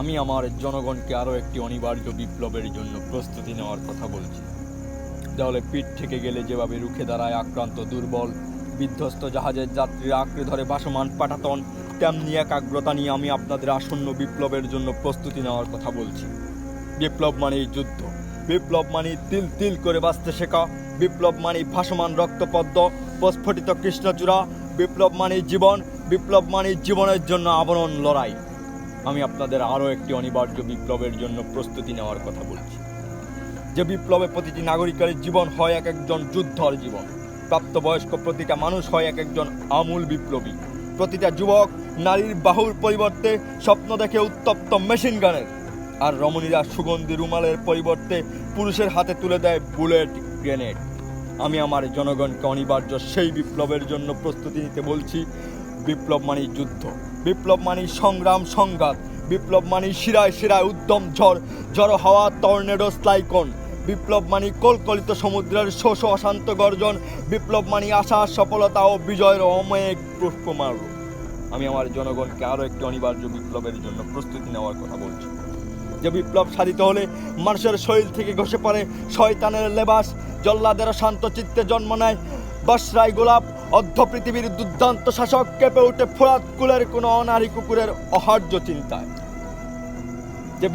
আমি আমার জনগণকে আরও একটি অনিবার্য বিপ্লবের জন্য প্রস্তুতি নেওয়ার কথা বলছি। দেওয়ালে পিঠ থেকে গেলে যেভাবে রুখে দাঁড়ায় আক্রান্ত দুর্বল বিধ্বস্ত জাহাজের যাত্রীরা আঁকড়ে ধরে ভাসমান পাটাতন, তেমনি একাগ্রতা নিয়ে আমি আপনাদের আসন্ন বিপ্লবের জন্য প্রস্তুতি নেওয়ার কথা বলছি। বিপ্লব মানেই যুদ্ধ, বিপ্লব মানেই তিল তিল করে বাঁচতে শেখা, বিপ্লব মানেই ভাসমান রক্তপদ্ম, প্রস্ফুটিত কৃষ্ণচূড়া, বিপ্লব মানেই জীবন, বিপ্লব মানেই জীবনের জন্য আবরণ লড়াই। আমি আপনাদের আরও একটি অনিবার্য বিপ্লবের জন্য প্রস্তুতি নেওয়ার কথা বলছি, যে বিপ্লবে প্রতিটি নাগরিকের জীবন হয় এক একজন যুদ্ধর জীবন, প্রাপ্তবয়স্ক প্রতিটা মানুষ হয় এক একজন আমূল বিপ্লবী, প্রতিটা যুবক নারীর বাহুর পরিবর্তে স্বপ্ন দেখে উত্তপ্ত মেশিন গানের, আর রমণীরা সুগন্ধি রুমালের পরিবর্তে পুরুষের হাতে তুলে দেয় বুলেট গ্রেনেড। আমি আমার জনগণকে অনিবার্য সেই বিপ্লবের জন্য প্রস্তুতি নিতে বলছি। বিপ্লব মানেই যুদ্ধ, বিপ্লব মানেই সংগ্রাম সংঘাত, বিপ্লব মানেই শিরায় শিরায় উদ্যম ঝড়, ঝড়ো হাওয়া টর্নেডো স্লাইকন, বিপ্লব মানেই কলকলিত সমুদ্রের শোষ অশান্ত গর্জন, বিপ্লব মানেই আশা সফলতা ও বিজয়ের অমেঘ পুষ্পমাল্য। আমি আমার জনগণকে আরও একটি অনিবার্য বিপ্লবের জন্য প্রস্তুতি নেওয়ার কথা বলছি, যে বিপ্লব সাধিত হলে মানুষের শরীর থেকে ঘষে পড়ে শয়তানের লেবাস, জল্লাদেরও শান্ত চিত্তে জন্ম নেয় বসরাই গোলাপ, অর্ধ পৃথিবীর দুর্দান্ত শাসক কেঁপে ওঠে ফোরাত কুলের কোনো অনারী কুকুরের অহার্য চিন্তায়। যে